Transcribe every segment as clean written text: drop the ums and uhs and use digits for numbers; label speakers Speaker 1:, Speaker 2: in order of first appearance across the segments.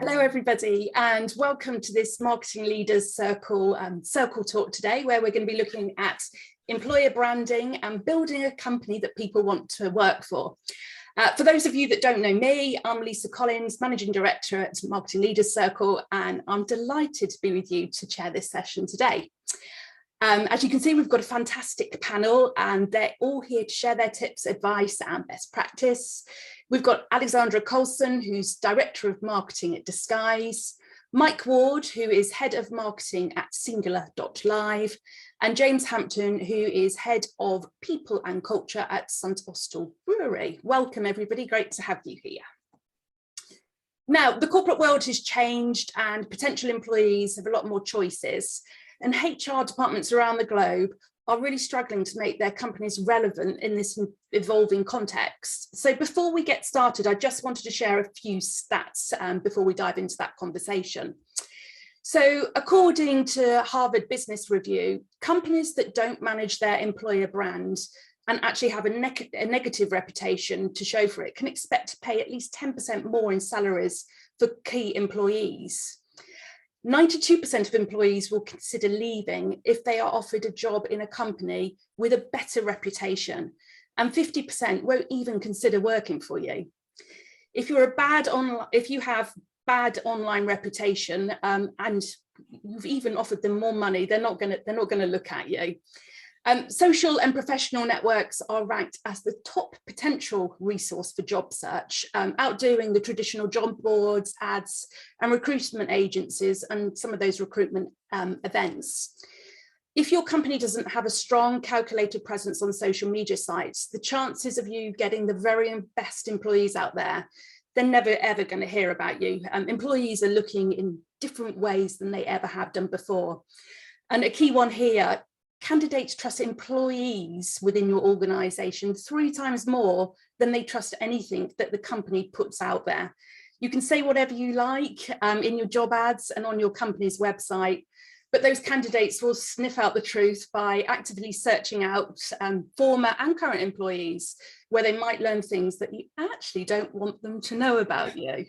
Speaker 1: Hello everybody, and welcome to this Marketing Leaders Circle talk today, where we're going to be looking at employer branding and building a company that people want to work for. For those of you that don't know me, I'm Lisa Collins, Managing Director at Marketing Leaders Circle, and I'm delighted to be with you to chair this session today. As you can see, we've got a fantastic panel and they're all here to share their tips, advice and best practice. We've got Alexandra Coulson, who's Director of Marketing at Disguise, Mike Ward, who is Head of Marketing at Singular.live, and James Hampton, who is Head of People and Culture at Austell Brewery. Welcome everybody, great to have you here. Now, the corporate world has changed and potential employees have a lot more choices. And HR departments around the globe are really struggling to make their companies relevant in this evolving context. So before we get started, I just wanted to share a few stats before we dive into that conversation. So according to Harvard Business Review, companies that don't manage their employer brand and actually have a negative reputation to show for it can expect to pay at least 10% more in salaries for key employees. 92% of employees will consider leaving if they are offered a job in a company with a better reputation, and 50% won't even consider working for you. If you have bad online reputation and you've even offered them more money, they're not going to look at you. Social and professional networks are ranked as the top potential resource for job search, outdoing the traditional job boards, ads, and recruitment agencies, and some of those recruitment events. If your company doesn't have a strong, calculated presence on social media sites, the chances of you getting the very best employees out there, they're never ever going to hear about you. Employees are looking in different ways than they ever have done before. And a key one here, candidates trust employees within your organisation 3 times more than they trust anything that the company puts out there. You can say whatever you like in your job ads and on your company's website, but those candidates will sniff out the truth by actively searching out former and current employees where they might learn things that you actually don't want them to know about you.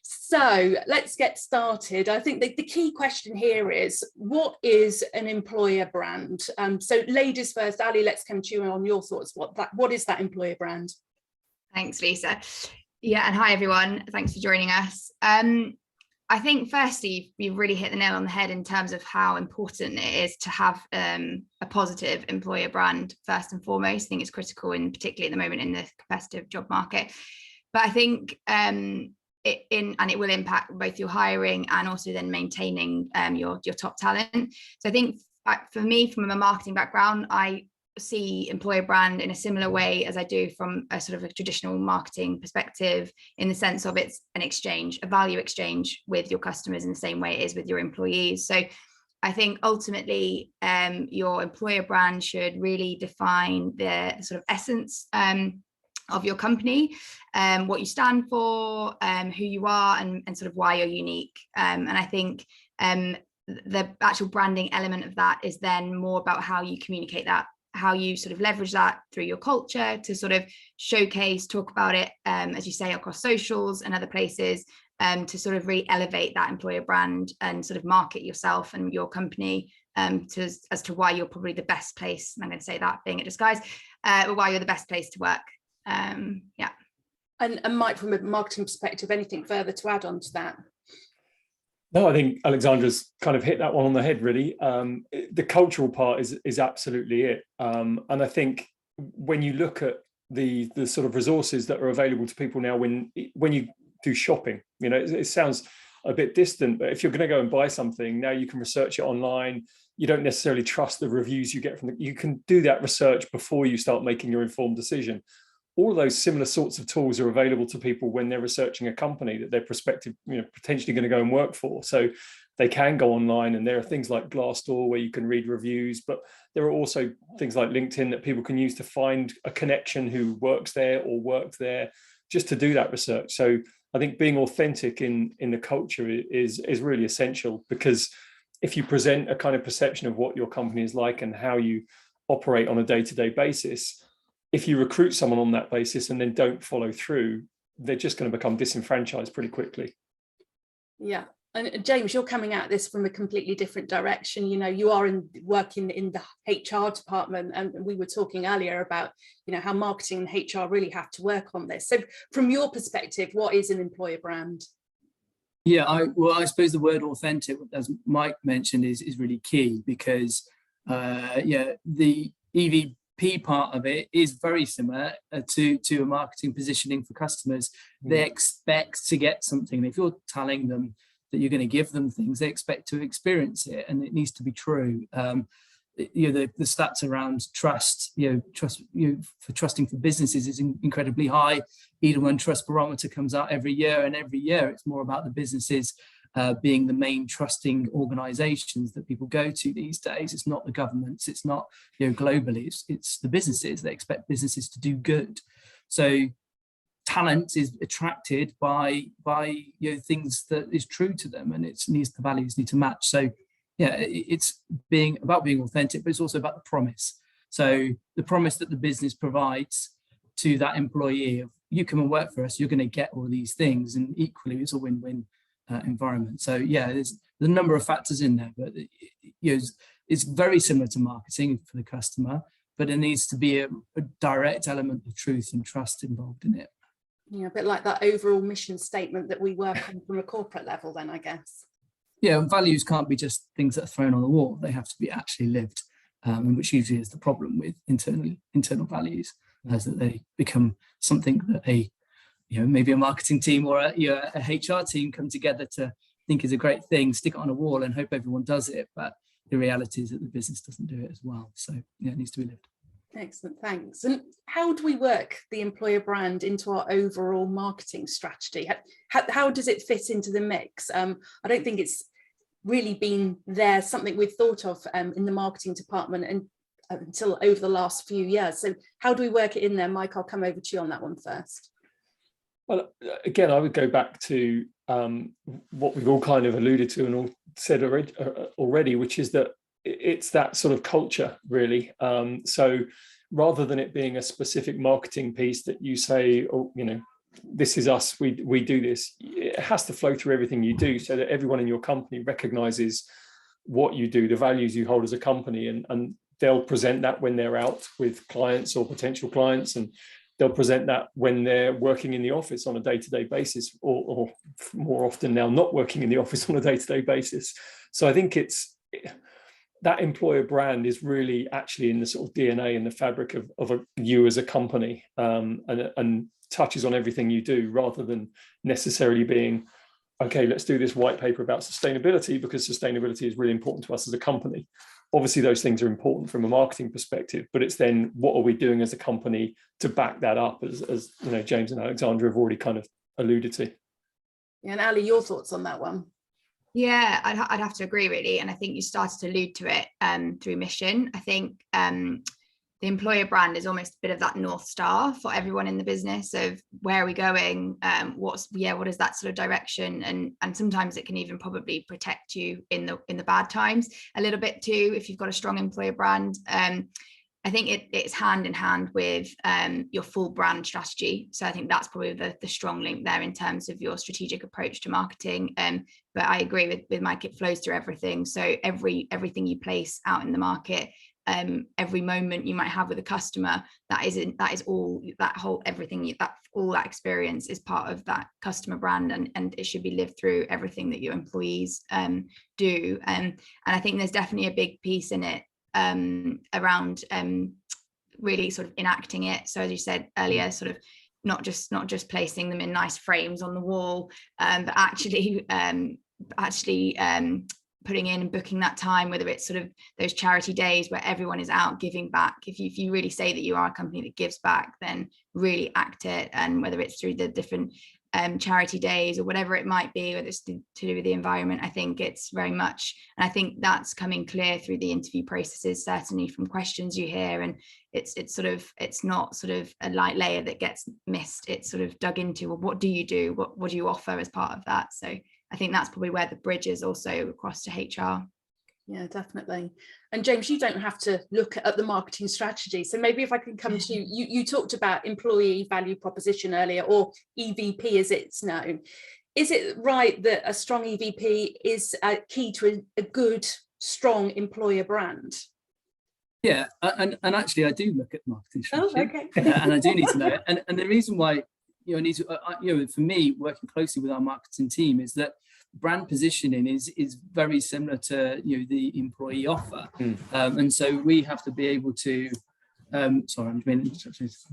Speaker 1: So let's get started. I think the key question here is, what is an employer brand? So ladies first, Ali, let's come to you on your thoughts. What is that employer brand?
Speaker 2: Thanks, Lisa. Yeah, and hi everyone. Thanks for joining us. I think firstly, you've really hit the nail on the head in terms of how important it is to have a positive employer brand first and foremost. I think it's critical, particularly at the moment in the competitive job market. But I think it will impact both your hiring and also then maintaining your top talent. So I think for me, from a marketing background, I see employer brand in a similar way as I do from a sort of a traditional marketing perspective, in the sense of it's an exchange, a value exchange with your customers in the same way it is with your employees. So I think ultimately your employer brand should really define the sort of essence of your company, what you stand for, who you are, and sort of why you're unique. And I think the actual branding element of that is then more about how you communicate that, how you sort of leverage that through your culture to sort of showcase, talk about it, as you say, across socials and other places, to sort of really elevate that employer brand and sort of market yourself and your company as to why you're probably the best place. And I'm going to say that being at Disguise, why you're the best place to work. Yeah.
Speaker 1: And Mike, from a marketing perspective, anything further to add on to that?
Speaker 3: No, I think Alexandra's kind of hit that one on the head, really. The cultural part is absolutely it. And I think when you look at the sort of resources that are available to people now, when you do shopping, you know, it sounds a bit distant, but if you're going to go and buy something, now you can research it online. You don't necessarily trust the reviews you get you can do that research before you start making your informed decision. All of those similar sorts of tools are available to people when they're researching a company that they're potentially going to go and work for. So they can go online, and there are things like Glassdoor where you can read reviews, but there are also things like LinkedIn that people can use to find a connection who works there or worked there, just to do that research. So I think being authentic in the culture is really essential, because if you present a kind of perception of what your company is like and how you operate on a day-to-day basis, if you recruit someone on that basis and then don't follow through, they're just going to become disenfranchised pretty quickly.
Speaker 1: Yeah. And James, you're coming at this from a completely different direction. You know, you are working in the HR department, and we were talking earlier about, you know, how marketing and HR really have to work on this. So from your perspective, what is an employer brand?
Speaker 4: Yeah, I suppose the word authentic, as Mike mentioned, is really key, because the EVP part of it is very similar to a marketing positioning for customers. They expect to get something. If you're telling them that you're going to give them things, they expect to experience it, and it needs to be true. The stats around trust, for trusting for businesses is incredibly high. Edelman Trust Barometer comes out every year, and every year it's more about the businesses being the main trusting organizations that people go to these days. It's not the governments, it's not globally, it's the businesses. They expect businesses to do good. So talent is attracted by things that is true to them, and the values need to match. So yeah, it's about being authentic, but it's also about the promise. So the promise that the business provides to that employee of, you come and work for us, you're going to get all these things, and equally it's a win-win environment. So yeah, there's a number of factors in there, but it's very similar to marketing for the customer, but it needs to be a direct element of truth and trust involved in it.
Speaker 1: Yeah, a bit like that overall mission statement that we work on from a corporate level then, I guess.
Speaker 4: Yeah, and values can't be just things that are thrown on the wall. They have to be actually lived, which usually is the problem with internal values, as that they become something that maybe a marketing team or a HR team come together to think is a great thing, stick it on a wall and hope everyone does it. But the reality is that the business doesn't do it as well. So yeah, it needs to be lived.
Speaker 1: Excellent, thanks. And how do we work the employer brand into our overall marketing strategy? How does it fit into the mix? I don't think it's really been something we've thought of in the marketing department and until over the last few years. So how do we work it in there? Mike, I'll come over to you on that one first.
Speaker 3: Well, again, I would go back to what we've all kind of alluded to and all said already, which is that it's that sort of culture, really. So rather than it being a specific marketing piece that you say, oh, this is us, we do this, it has to flow through everything you do, so that everyone in your company recognizes what you do, the values you hold as a company, and they'll present that when they're out with clients or potential clients, and they'll present that when they're working in the office on a day-to-day basis, or more often now not working in the office on a day-to-day basis. So I think that employer brand is really actually in the sort of DNA and the fabric of you as a company, and touches on everything you do, rather than necessarily being, okay, let's do this white paper about sustainability because sustainability is really important to us as a company. Obviously, those things are important from a marketing perspective, but it's then what are we doing as a company to back that up, as James and Alexandra have already kind of alluded to.
Speaker 1: Yeah, and Ali, your thoughts on that one?
Speaker 2: Yeah, I'd have to agree, really. And I think you started to allude to it through mission. I think the employer brand is almost a bit of that North Star for everyone in the business of where are we going, what is that sort of direction, and sometimes it can even probably protect you in the bad times a little bit too, if you've got a strong employer brand. I think it's hand in hand with your full brand strategy. So I think that's probably the strong link there in terms of your strategic approach to marketing. But I agree with Mike, it flows through everything. So everything you place out in the market, every moment you might have with a customer, all that experience is part of that customer brand, and it should be lived through everything that your employees do. And I think there's definitely a big piece in it around really sort of enacting it. So as you said earlier, sort of not just placing them in nice frames on the wall, but actually putting in and booking that time, whether it's sort of those charity days where everyone is out giving back. If you really say that you are a company that gives back, then really act it. And whether it's through the different charity days or whatever it might be, whether it's to do with the environment, I think it's very much, and I think that's coming clear through the interview processes, certainly from questions you hear. And it's not sort of a light layer that gets missed. It's sort of dug into, well, what do you do? What do you offer as part of that? So I think that's probably where the bridge is also across to HR.
Speaker 1: Yeah, definitely. And James, you don't have to look at the marketing strategy. So maybe if I can come to you, you talked about employee value proposition earlier, or EVP as it's known. is it right that a strong EVP is key to a good, strong employer brand?
Speaker 4: Yeah, and actually I do look at marketing strategy.
Speaker 1: Oh, okay.
Speaker 4: And I do need to know it. And the reason why, I need to, for me, working closely with our marketing team is that brand positioning is very similar to, the employee offer. And so we have to be able to, sorry, I'm doing instructions.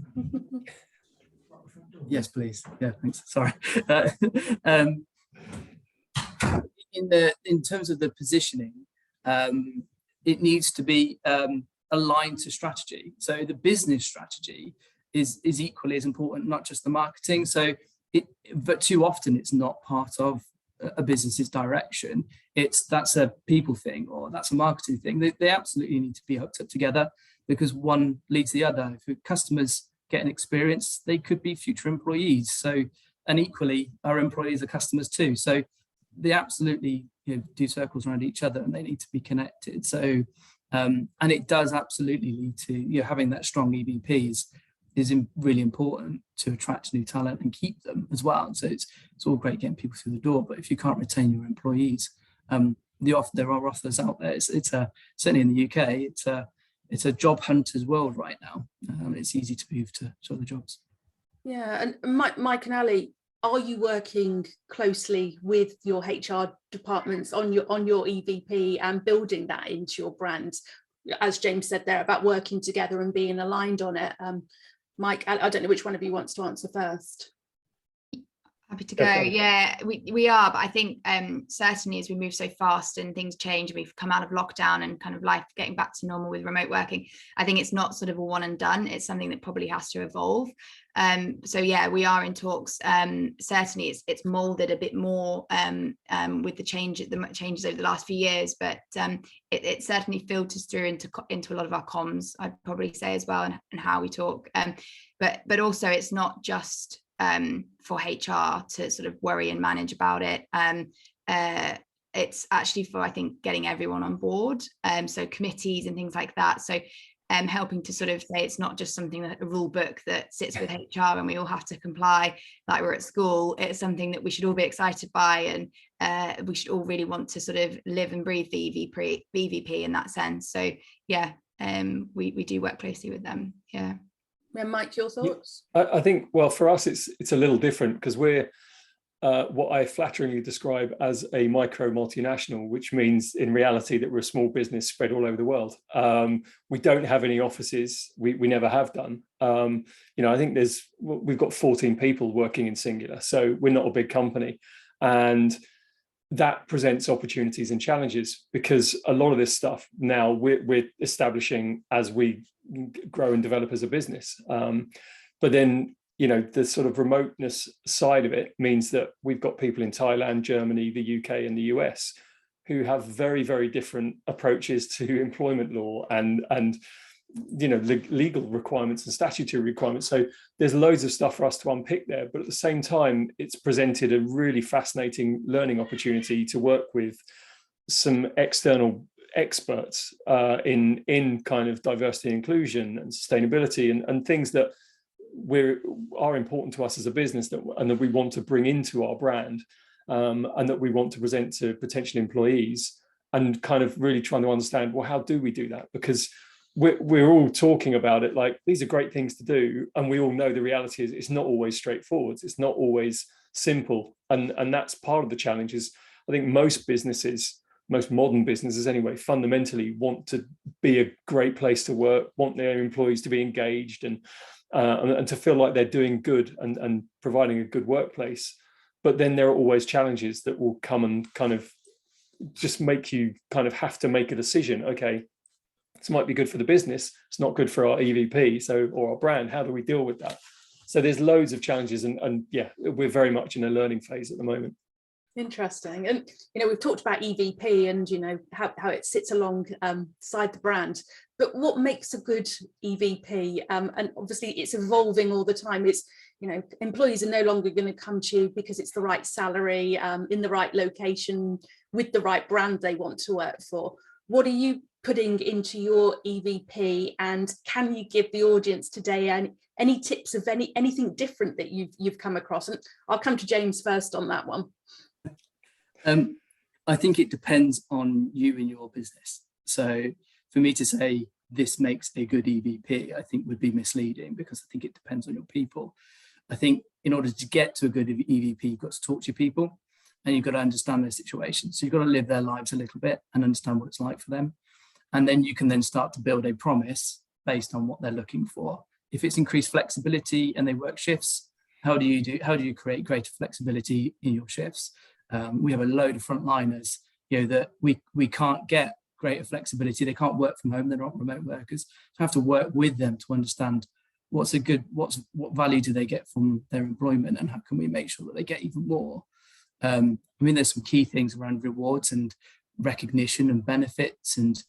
Speaker 4: Yes, please. Yeah, thanks. Sorry. In terms of the positioning, it needs to be aligned to strategy. So the business strategy is equally as important, not just the marketing. So but too often it's not part of a business's direction. That's a people thing, or that's a marketing thing. They absolutely need to be hooked up together, because one leads the other. If customers get an experience, they could be future employees. So, and equally, our employees are customers too. So they absolutely do circles around each other, and they need to be connected. So, and it does absolutely lead to having that strong EVP is really important to attract new talent and keep them as well. So it's all great getting people through the door, but if you can't retain your employees, there are offers out there. It's certainly in the UK, it's a job hunter's world right now. It's easy to move to other jobs.
Speaker 1: Yeah, and Mike and Ali, are you working closely with your HR departments on your EVP and building that into your brand? As James said there about working together and being aligned on it. Mike, I don't know which one of you wants to answer first.
Speaker 2: Happy to go. Yeah, we are, but I think certainly as we move so fast and things change and we've come out of lockdown and kind of life getting back to normal with remote working, I think it's not sort of a one and done. It's something that probably has to evolve. So yeah, we are in talks. Certainly it's molded a bit more with the changes over the last few years, but it certainly filters through into a lot of our comms, I'd probably say as well, and how we talk. But also it's not just for HR to sort of worry and manage about it. It's actually for, I think, getting everyone on board. So committees and things like that. So helping to sort of say it's not just something that a rule book that sits with HR and we all have to comply like we're at school. It's something that we should all be excited by, and we should all really want to sort of live and breathe the EVP in that sense. So yeah, we do work closely with them. Yeah.
Speaker 1: Yeah, Mike, your thoughts?
Speaker 3: I think, well, for us, it's a little different because we're what I flatteringly describe as a micro multinational, which means in reality that we're a small business spread all over the world. We don't have any offices. We never have done. I think we've got 14 people working in Singular, so we're not a big company. And that presents opportunities and challenges because a lot of this stuff now we're establishing as we grow and develop as a business. But then, the sort of remoteness side of it means that we've got people in Thailand, Germany, the UK and the US who have very, very different approaches to employment law and legal requirements and statutory requirements. So there's loads of stuff for us to unpick there, but at the same time, it's presented a really fascinating learning opportunity to work with some external experts in kind of diversity and inclusion and sustainability and things that are important to us as a business and that we want to bring into our brand and that we want to present to potential employees, and kind of really trying to understand, well, how do we do that? Because we're all talking about it like these are great things to do, and we all know the reality is it's not always straightforward, it's not always simple, and that's part of the challenge. Is I think most modern businesses anyway fundamentally want to be a great place to work, want their employees to be engaged and to feel like they're doing good and providing a good workplace. But then there are always challenges that will come and kind of just make you kind of have to make a decision. Okay, this might be good for the business, it's not good for our EVP, or our brand. How do we deal with that? So there's loads of challenges, and yeah, we're very much in a learning phase at the moment.
Speaker 1: Interesting. And we've talked about EVP and how it sits alongside the brand, but what makes a good EVP? And obviously it's evolving all the time. It's employees are no longer going to come to you because it's the right salary, in the right location, with the right brand they want to work for. What are you putting into your EVP, and can you give the audience today any tips of anything different that you've come across? And I'll come to James first on that one.
Speaker 4: I think it depends on you and your business. So for me to say this makes a good EVP, I think would be misleading, because I think it depends on your people. I think in order to get to a good EVP, you've got to talk to your people and you've got to understand their situation. So you've got to live their lives a little bit and understand what it's like for them. And then you can then start to build a promise based on what they're looking for. If it's increased flexibility and they work shifts, how do you create greater flexibility in your shifts? We have a load of frontliners, that we can't get greater flexibility. They can't work from home. They're not remote workers. So I have to work with them to understand what value do they get from their employment, and how can we make sure that they get even more. There's some key things around rewards and recognition and benefits and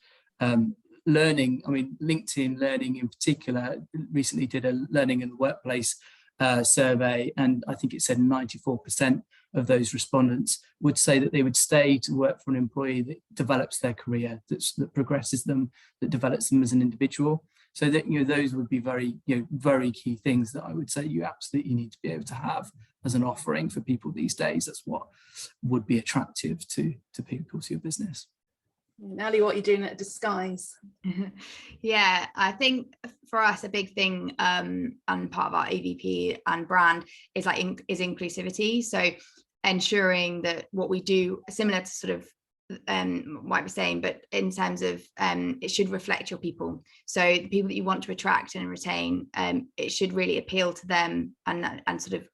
Speaker 4: learning. LinkedIn Learning in particular recently did a learning in the workplace survey, and I think it said 94% of those respondents would say that they would stay to work for an employee that develops their career, that progresses them, that develops them as an individual. So that those would be very very key things that I would say you absolutely need to be able to have as an offering for people these days. That's what would be attractive to people, to your business.
Speaker 1: Ali, what are you doing at Disguise?
Speaker 2: Yeah, I think for us a big thing and part of our EVP and brand is inclusivity. So ensuring that what we do, similar to sort of what I was saying, but in terms of it should reflect your people. So the people that you want to attract and retain, it should really appeal to them and sort of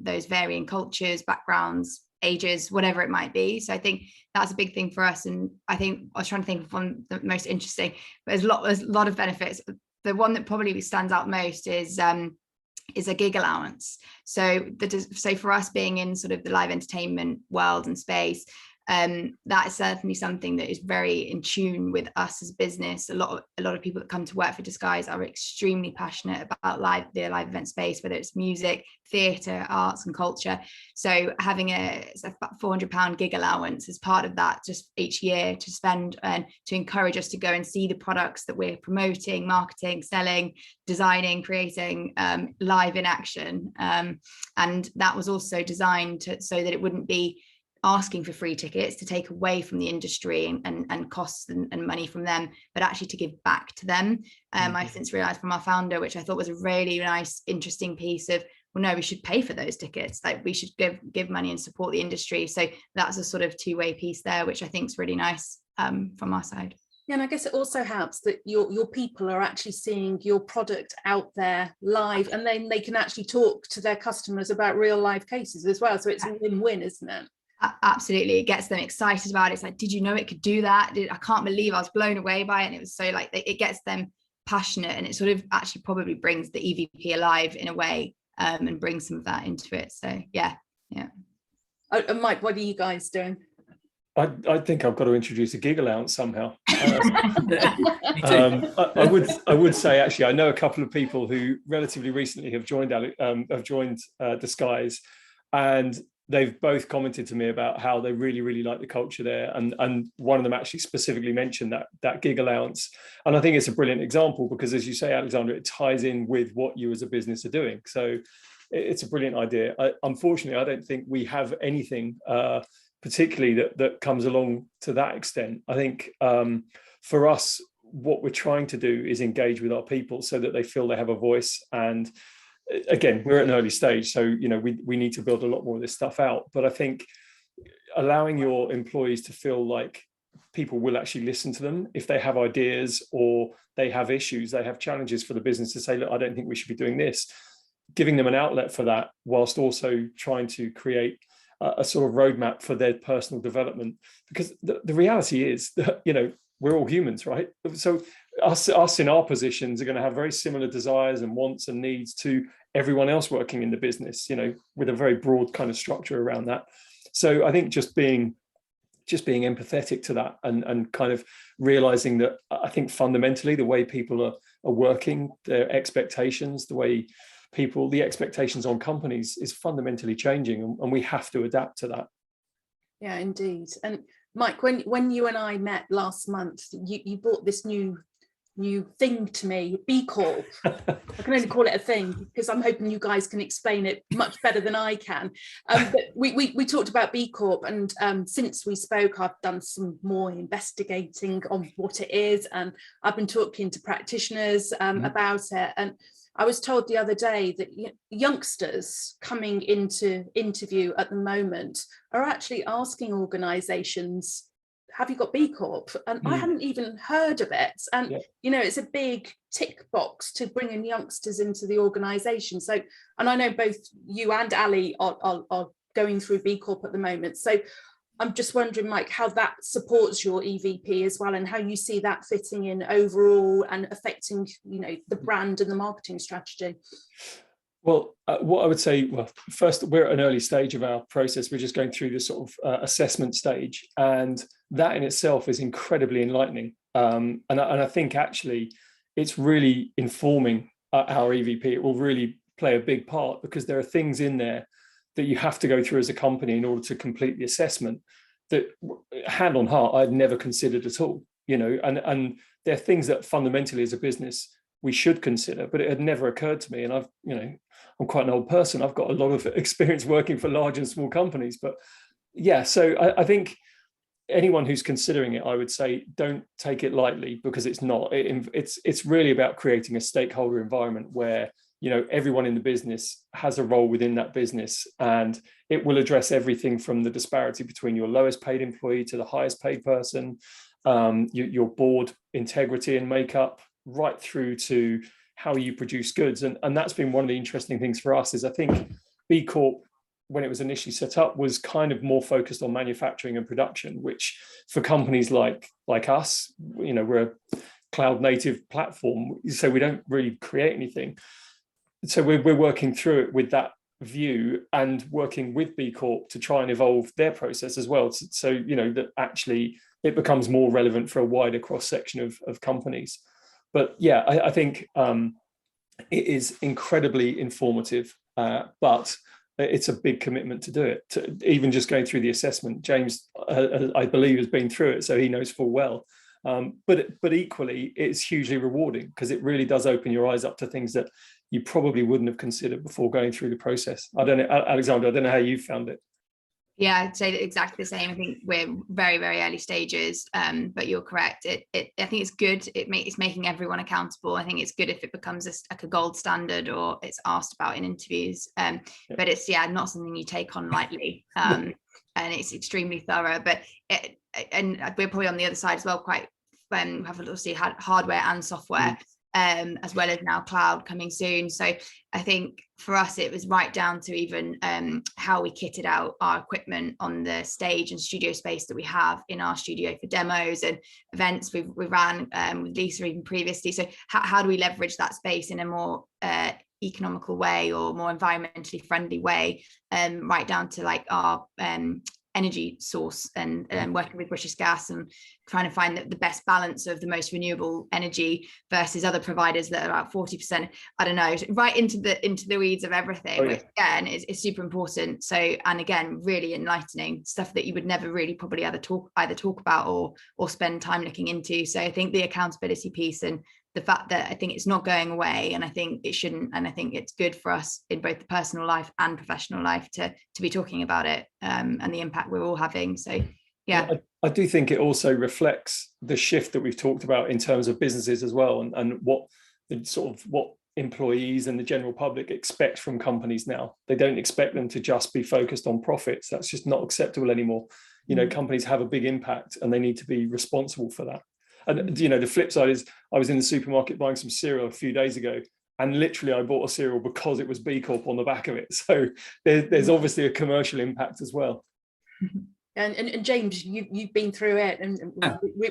Speaker 2: those varying cultures, backgrounds, ages, whatever it might be. So I think that's a big thing for us. And I think I was trying to think of one the most interesting, but there's a lot of benefits. The one that probably stands out most is a gig allowance. So for us, being in sort of the live entertainment world and space, that is certainly something that is very in tune with us as a business. A lot of people that come to work for Disguise are extremely passionate about the live event space, whether it's music, theatre, arts and culture. So having a £400 gig allowance as part of that just each year to spend and to encourage us to go and see the products that we're promoting, marketing, selling, designing, creating live in action. And that was also designed so that it wouldn't be asking for free tickets to take away from the industry and costs and money from them, but actually to give back to them. I've since realized from our founder, which I thought was a really nice, interesting piece of, well, no, we should pay for those tickets. Like we should give money and support the industry. So that's a sort of two-way piece there, which I think is really nice from our side.
Speaker 1: Yeah, and I guess it also helps that your people are actually seeing your product out there live, and then they can actually talk to their customers about real live cases as well. So it's a win-win, isn't it?
Speaker 2: Absolutely. It gets them excited about it. It's like, did you know it could do that? I can't believe I was blown away by it. And it was so it gets them passionate, and it sort of actually probably brings the EVP alive in a way and brings some of that into it. So yeah.
Speaker 1: And Mike, what are you guys doing?
Speaker 3: I think I've got to introduce a gig allowance somehow. I would say, actually, I know a couple of people who relatively recently have joined Disguise, and they've both commented to me about how they really, really like the culture there. And one of them actually specifically mentioned that gig allowance. And I think it's a brilliant example because, as you say, Alexandra, it ties in with what you as a business are doing. So it's a brilliant idea. Unfortunately, I don't think we have anything particularly that comes along to that extent. I think for us, what we're trying to do is engage with our people so that they feel they have a voice. And again, we're at an early stage, so we need to build a lot more of this stuff out. But I think allowing your employees to feel like people will actually listen to them if they have ideas or they have issues, they have challenges for the business to say, look, I don't think we should be doing this. Giving them an outlet for that, whilst also trying to create a sort of roadmap for their personal development. Because the reality is that we're all humans, right? So us in our positions are going to have very similar desires and wants and needs to everyone else working in the business, with a very broad kind of structure around that. So I think just being empathetic to that and kind of realizing that I think fundamentally the way people are working, their expectations, the expectations on companies is fundamentally changing, and we have to adapt to that.
Speaker 1: Yeah, indeed. And Mike, when you and I met last month, you brought this new new thing to me, B Corp. I can only call it a thing because I'm hoping you guys can explain it much better than I can. But we talked about B Corp, and since we spoke, I've done some more investigating on what it is, and I've been talking to practitioners about it. And I was told the other day that youngsters coming into interview at the moment are actually asking organisations, have you got B Corp? And I hadn't even heard of it. And, it's a big tick box to bring in youngsters into the organisation. So, and I know both you and Ali are going through B Corp at the moment. So I'm just wondering, Mike, how that supports your EVP as well, and how you see that fitting in overall and affecting, the brand and the marketing strategy.
Speaker 3: Well, what I would say, well, first, we're at an early stage of our process. We're just going through this sort of assessment stage, and that in itself is incredibly enlightening. And I think actually it's really informing our EVP. It will really play a big part, because there are things in there that you have to go through as a company in order to complete the assessment that, hand on heart, I'd never considered at all, and there are things that fundamentally as a business we should consider, but it had never occurred to me. And I'm quite an old person. I've got a lot of experience working for large and small companies, but so I think anyone who's considering it, I would say, don't take it lightly, because it's not. It's really about creating a stakeholder environment where everyone in the business has a role within that business, and it will address everything from the disparity between your lowest paid employee to the highest paid person, your board integrity and makeup, right through to how you produce goods. And that's been one of the interesting things for us, is I think B Corp, when it was initially set up, was kind of more focused on manufacturing and production, which for companies like us, we're a cloud native platform, so we don't really create anything. So we're working through it with that view, and working with B Corp to try and evolve their process as well. So, that actually it becomes more relevant for a wider cross section of companies. But I think it is incredibly informative, but it's a big commitment to do it. Even just going through the assessment, James, I believe, has been through it, so he knows full well. But equally, it's hugely rewarding, because it really does open your eyes up to things that you probably wouldn't have considered before going through the process. I don't know, Alexandra, I don't know how you found it.
Speaker 2: Yeah, I'd say exactly the same. I think we're very, very early stages, but you're correct. I think it's good. It's making everyone accountable. I think it's good if it becomes like a gold standard, or it's asked about in interviews. But it's not something you take on lightly, and it's extremely thorough. But and we're probably on the other side as well. Quite have obviously had hardware and software. As well as now cloud coming soon. So I think for us, it was right down to even how we kitted out our equipment on the stage and studio space that we have in our studio for demos and events we ran with Lisa even previously. So how do we leverage that space in a more economical way, or more environmentally friendly way, right down to like our energy source, and working with British Gas and trying to find the best balance of the most renewable energy versus other providers that are about 40%. I don't know, right into the weeds of everything, which again is super important. So, and again, really enlightening stuff that you would never really probably either talk about or spend time looking into. So I think the accountability piece, and the fact that I think it's not going away, and I think it shouldn't, and I think it's good for us in both the personal life and professional life to be talking about it, and the impact we're all having. So I do think it also reflects the shift that we've talked about in terms of businesses as well, and what employees and the general public expect from companies now. They don't expect them to just be focused on profits. That's just not acceptable anymore. Companies have a big impact, and they need to be responsible for that. And the flip side is, I was in the supermarket buying some cereal a few days ago, and literally I bought a cereal because it was B Corp on the back of it. So there's obviously a commercial impact as well.
Speaker 1: And James, you've been through it, and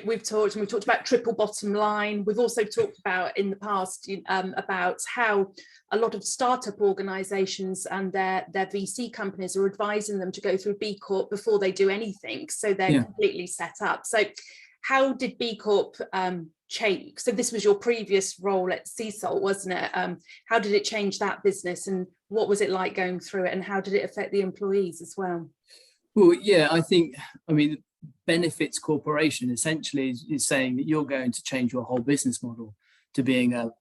Speaker 1: we've talked about triple bottom line. We've also talked about in the past about how a lot of startup organisations and their VC companies are advising them to go through B Corp before they do anything, so they're completely set up. So how did B Corp change? So this was your previous role at Seasalt, wasn't it? How did it change that business, and what was it like going through it, and how did it affect the employees as well?
Speaker 4: Well, I think, benefits corporation essentially is saying that you're going to change your whole business model to being a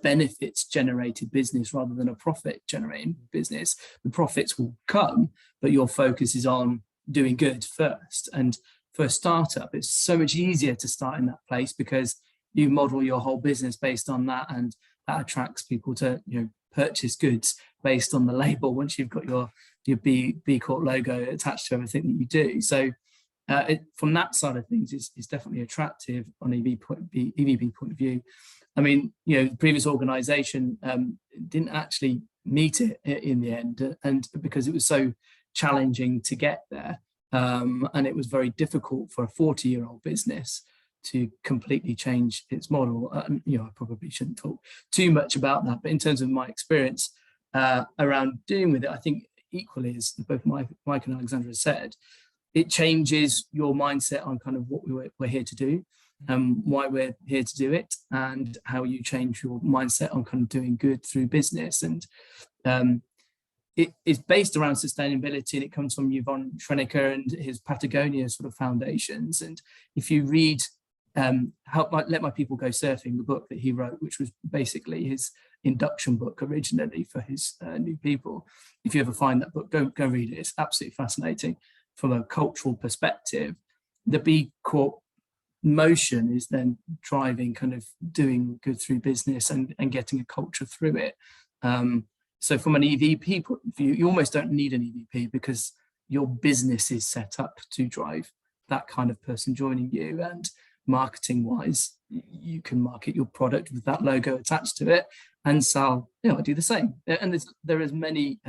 Speaker 4: benefits generated business rather than a profit generating business. The profits will come, but your focus is on doing good first. And for a startup, it's so much easier to start in that place because you model your whole business based on that, and that attracts people to purchase goods based on the label once you've got your B Corp logo attached to everything that you do. So from that side of things, it's definitely attractive on EVP point of view. I mean, the previous organisation didn't actually meet it in the end, and because it was so challenging to get there, and it was very difficult for a 40-year-old business to completely change its model. I probably shouldn't talk too much about that, but in terms of my experience around dealing with it, I think equally, as both Mike and Alexandra said, it changes your mindset on kind of what we're here to do, why we're here to do it, and how you change your mindset on kind of doing good through business. And it is based around sustainability, and it comes from Yvonne Schrenecker and his Patagonia sort of foundations. And if you read Let My People Go Surfing, the book that he wrote, which was basically his induction book originally for his new people, if you ever find that book, go read it. It's absolutely fascinating from a cultural perspective. The B Corp motion is then driving kind of doing good through business and getting a culture through it. So from an EVP point of view, you almost don't need an EVP because your business is set up to drive that kind of person joining you. And marketing wise, you can market your product with that logo attached to it and sell, I do the same. And there is many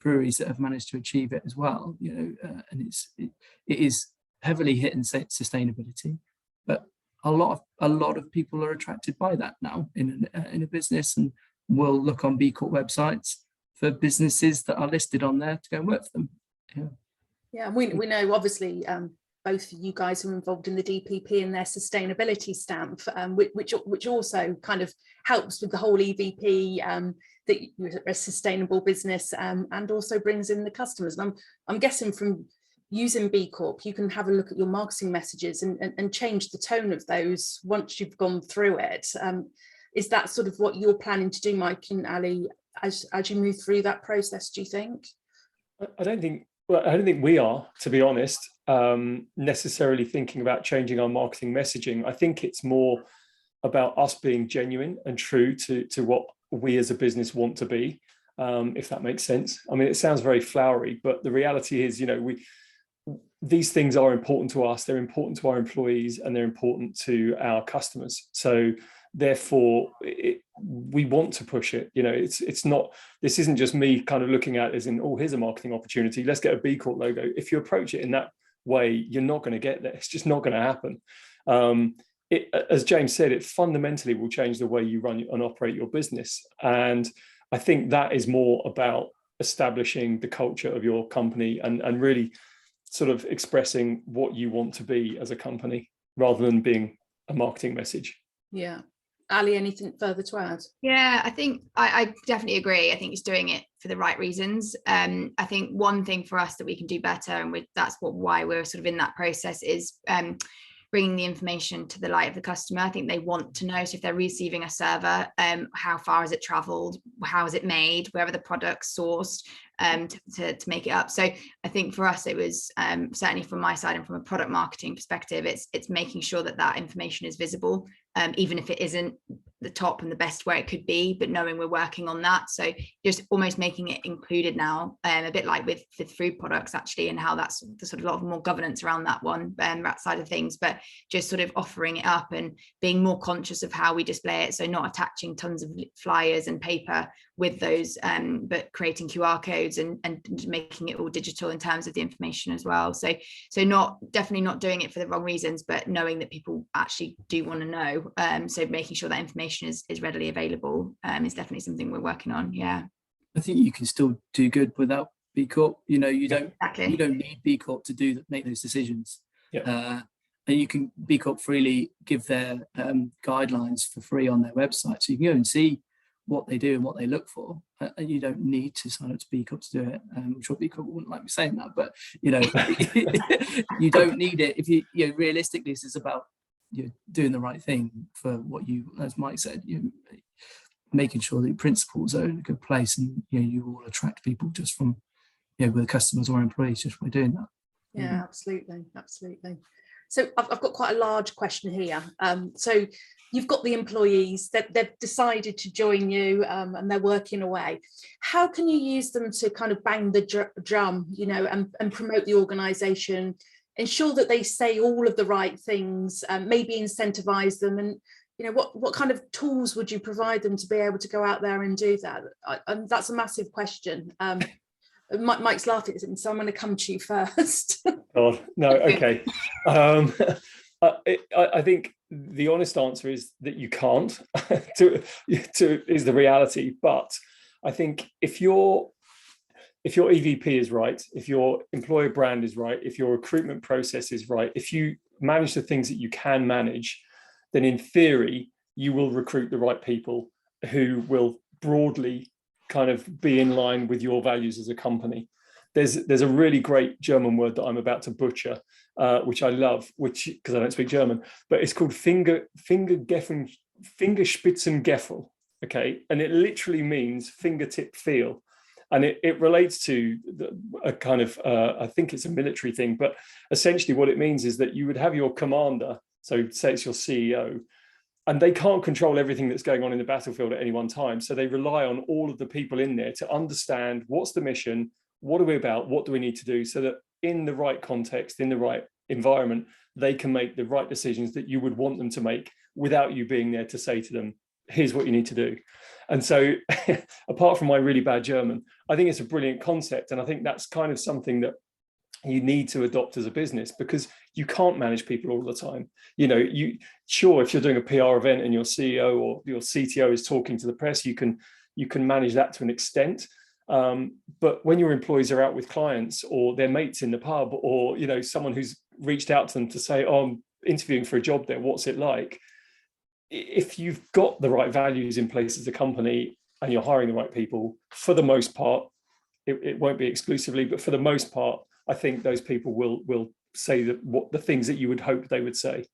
Speaker 4: breweries that have managed to achieve it as well, and it is heavily hitting sustainability, but a lot of people are attracted by that now in a business, and will look on B Corp websites for businesses that are listed on there to go and work for them.
Speaker 1: Yeah, we know obviously both of you guys are involved in the DPP and their sustainability stamp, which also kind of helps with the whole EVP, that you're a sustainable business, and also brings in the customers. And I'm guessing from using B Corp, you can have a look at your marketing messages and change the tone of those once you've gone through it. Is that sort of what you're planning to do, Mike and Ali, as you move through that process, do you think?
Speaker 3: I don't think we are, to be honest, necessarily thinking about changing our marketing messaging. I think it's more about us being genuine and true to what we as a business want to be, if that makes sense. I mean, it sounds very flowery, but the reality is, these things are important to us, they're important to our employees, and they're important to our customers. So therefore, we want to push it. It's not, this isn't just me kind of looking at it as in, oh, here's a marketing opportunity, let's get a B Corp logo. If you approach it in that way, you're not going to get there. It's just not going to happen. As James said, it fundamentally will change the way you run and operate your business. And I think that is more about establishing the culture of your company and really sort of expressing what you want to be as a company rather than being a marketing message.
Speaker 1: Yeah. Ali, anything further to add?
Speaker 2: Yeah, I think I definitely agree. I think it's doing it for the right reasons. I think one thing for us that we can do better, and that's why we're sort of in that process, is bringing the information to the light of the customer. I think they want to know, so if they're receiving a server, how far has it traveled, how is it made, where are the products sourced, to make it up. So I think for us, it was certainly from my side and from a product marketing perspective, it's making sure that information is visible, even if it isn't the top and the best where it could be, but knowing we're working on that. So just almost making it included now, a bit like with food products actually, and how that's the sort of a lot of more governance around that one, that side of things, but just sort of offering it up and being more conscious of how we display it. So not attaching tons of flyers and paper with those, but creating QR codes and making it all digital in terms of the information as well. So definitely not doing it for the wrong reasons, but knowing that people actually do want to know. So making sure that information is readily available is definitely something we're working on. Yeah,
Speaker 4: I think you can still do good without B Corp. You don't need B Corp to make those decisions.
Speaker 3: Yeah.
Speaker 4: And you can B Corp freely give their guidelines for free on their website, so you can go and see what they do and what they look for. And you don't need to sign up to B Corp to do it. I'm sure B Corp wouldn't like me saying that, but you you don't need it. If you realistically, this is about doing the right thing for what you, as Mike said, making sure that your principles are in a good place, and you will attract people just from with customers or employees just by doing that.
Speaker 1: Yeah, absolutely. So I've got quite a large question here. So you've got the employees that they've decided to join you, and they're working away. How can you use them to kind of bang the drum, and promote the organisation, ensure that they say all of the right things, maybe incentivize them, and what kind of tools would you provide them to be able to go out there and do that? And that's a massive question. Mike's laughing at it, so I'm going to come to you first.
Speaker 3: God, no, okay. I think the honest answer is that you can't. Is the reality. But I think if your EVP is right, if your employer brand is right, if your recruitment process is right, if you manage the things that you can manage, then in theory you will recruit the right people who will broadly kind of be in line with your values as a company. There's a really great German word that I'm about to butcher, which I love, because I don't speak German, but it's called Fingerspitzengeffe, okay? And it literally means fingertip feel. And it relates to a kind of, I think it's a military thing, but essentially what it means is that you would have your commander, so say it's your CEO, and they can't control everything that's going on in the battlefield at any one time. So they rely on all of the people in there to understand what's the mission, what are we about, what do we need to do, so that in the right context, in the right environment, they can make the right decisions that you would want them to make without you being there to say to them, here's what you need to do. And so apart from my really bad German, I think it's a brilliant concept. And I think that's kind of something that you need to adopt as a business, because you can't manage people all the time. Sure, if you're doing a PR event and your CEO or your CTO is talking to the press, you can manage that to an extent. But when your employees are out with clients or their mates in the pub, or someone who's reached out to them to say, oh, I'm interviewing for a job there, what's it like? If you've got the right values in place as a company and you're hiring the right people, for the most part, it won't be exclusively, but for the most part, I think those people will say what the things that you would hope they would say.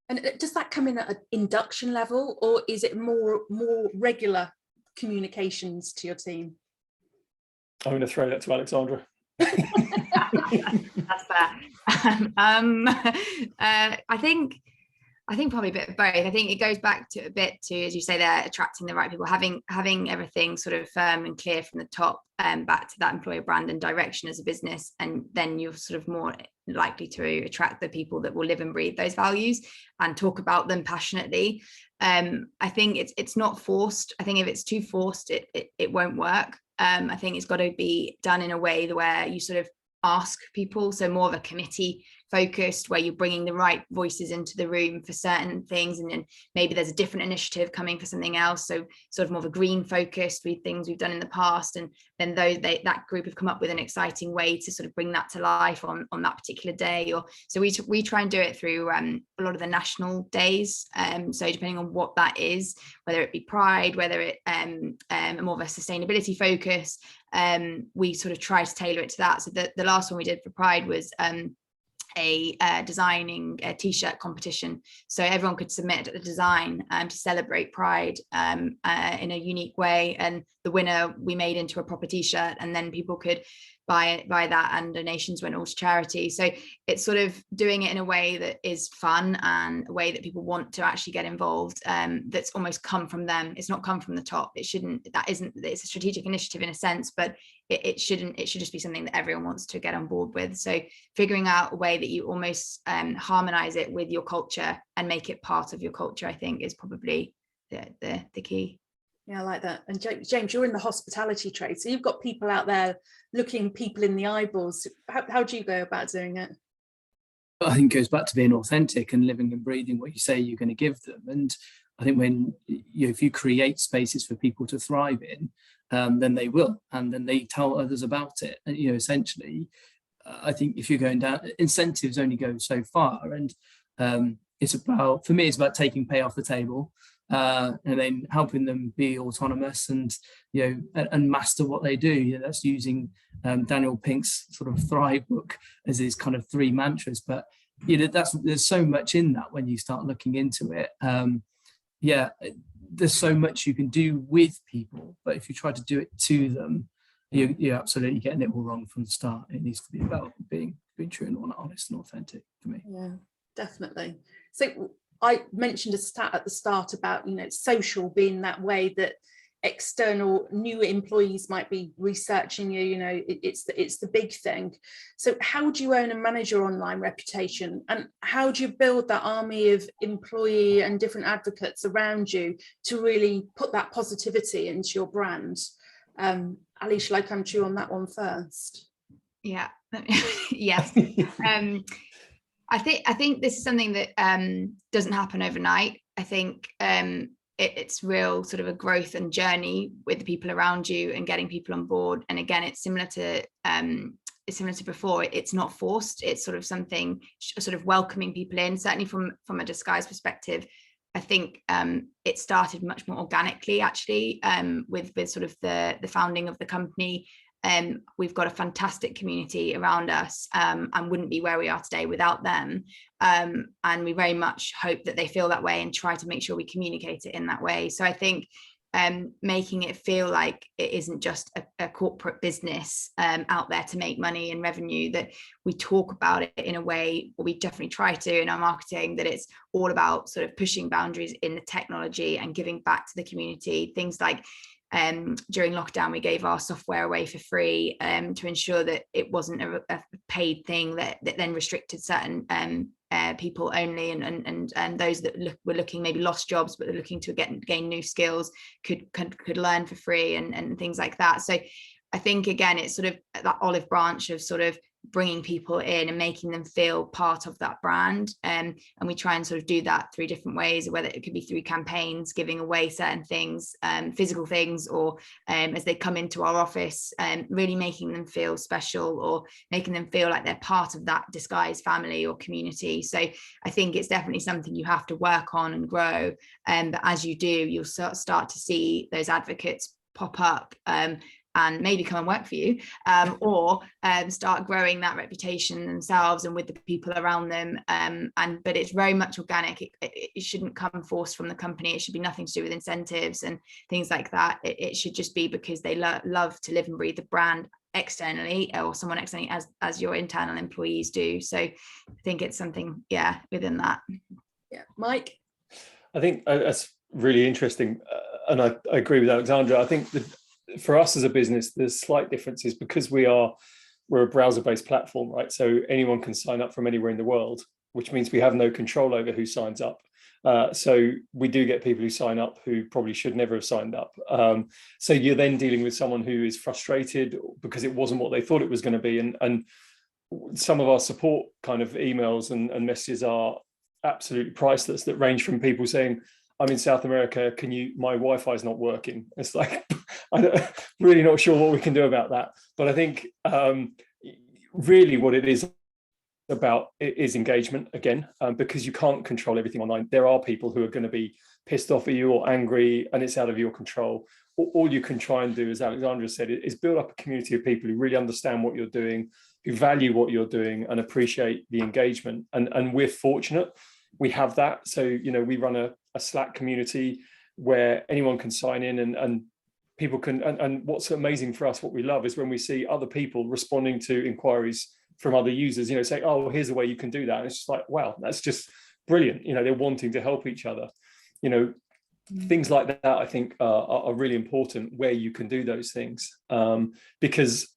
Speaker 1: And does that come in at an induction level, or is it more regular communications to your team?
Speaker 3: I'm going to throw that to Alexandra.
Speaker 2: That's fair. I think probably a bit of both. I think it goes back to a bit to, as you say there, attracting the right people, having everything sort of firm and clear from the top, back to that employer brand and direction as a business, and then you're sort of more likely to attract the people that will live and breathe those values and talk about them passionately. I think it's not forced. I think if it's too forced, it won't work. I think it's got to be done in a way where you sort of ask people, so more of a committee focused, where you're bringing the right voices into the room for certain things, and then maybe there's a different initiative coming for something else, so sort of more of a green focused with things we've done in the past, and then that group have come up with an exciting way to sort of bring that to life on that particular day. Or so we try and do it through a lot of the national days, so depending on what that is, whether it be Pride, whether it more of a sustainability focus, we sort of try to tailor it to that. So the last one we did for Pride was designing a t-shirt competition, so everyone could submit a design to celebrate Pride in a unique way, and the winner we made into a proper t-shirt, and then people could buy that, and donations went all to charity. So it's sort of doing it in a way that is fun and a way that people want to actually get involved, that's almost come from them. It's not come from the top. It's a strategic initiative in a sense, but it should just be something that everyone wants to get on board with. So figuring out a way that you almost harmonize it with your culture and make it part of your culture, I think, is probably the key.
Speaker 1: Yeah, I like that. And James, you're in the hospitality trade, so you've got people out there looking people in the eyeballs. How do you go about doing it?
Speaker 4: I think it goes back to being authentic and living and breathing what you say you're going to give them. And I think when if you create spaces for people to thrive in, then they will, and then they tell others about it. And essentially, I think if you're going down, incentives only go so far, and for me, it's about taking pay off the table. and then helping them be autonomous and and master what they do. That's using Daniel Pink's sort of Thrive book as his kind of 3 mantras. But there's so much in that when you start looking into it. There's so much you can do with people, but if you try to do it to them, you're absolutely getting it all wrong from the start. It needs to be about being true and honest and authentic for me.
Speaker 1: Yeah, definitely. So I mentioned a stat at the start about social being that way that external new employees might be researching you. It's the big thing. So how do you own and manage your online reputation, and how do you build that army of employee and different advocates around you to really put that positivity into your brand? Ali, shall I come to you on that one first?
Speaker 2: Yeah. Yes. I think this is something that doesn't happen overnight. I think it's real sort of a growth and journey with the people around you and getting people on board. And again, it's similar to before. It's not forced. It's sort of something sort of welcoming people in. Certainly from a Disguise perspective, I think it started much more organically, actually, with sort of the founding of the company. We've got a fantastic community around us, and wouldn't be where we are today without them. And we very much hope that they feel that way and try to make sure we communicate it in that way. So I think making it feel like it isn't just a corporate business out there to make money and revenue, that we talk about it in a way, or we definitely try to in our marketing, that it's all about sort of pushing boundaries in the technology and giving back to the community. Things like during lockdown, we gave our software away for free to ensure that it wasn't a paid thing that then restricted certain people only, and those that were looking, maybe lost jobs, but they're looking to gain new skills, could learn for free and things like that. So I think, again, it's sort of that olive branch of sort of bringing people in and making them feel part of that brand. And we try and sort of do that through different ways, whether it could be through campaigns, giving away certain things, physical things, or as they come into our office, really making them feel special, or making them feel like they're part of that Disguise family or community. So I think it's definitely something you have to work on and grow. But as you do, you'll start to see those advocates pop up, and maybe come and work for you, or start growing that reputation themselves and with the people around them. But it's very much organic. It shouldn't come forced from the company. It should be nothing to do with incentives and things like that. It should just be because they love to live and breathe the brand externally, or someone externally, as your internal employees do. So I think it's something, within that.
Speaker 1: Yeah, Mike?
Speaker 3: I think that's really interesting. And I agree with Alexandra. I think that for us as a business, there's slight differences because we're a browser-based platform, right? So anyone can sign up from anywhere in the world, which means we have no control over who signs up. So we do get people who sign up who probably should never have signed up. So you're then dealing with someone who is frustrated because it wasn't what they thought it was going to be. And some of our support kind of emails and messages are absolutely priceless, that range from people saying, I'm in South America, my Wi-Fi is not working. It's like, I'm really not sure what we can do about that. But I think really what it is about is engagement again, because you can't control everything online. There are people who are going to be pissed off at you or angry, and it's out of your control. All you can try and do, as Alexandra said, is build up a community of people who really understand what you're doing, who value what you're doing and appreciate the engagement. And we're fortunate we have that. So, we run a Slack community where anyone can sign in and people can, and what's amazing for us, what we love is when we see other people responding to inquiries from other users, say, oh, here's a way you can do that. And it's just like, wow, that's just brilliant. They're wanting to help each other. Things like that, I think are really important where you can do those things. Because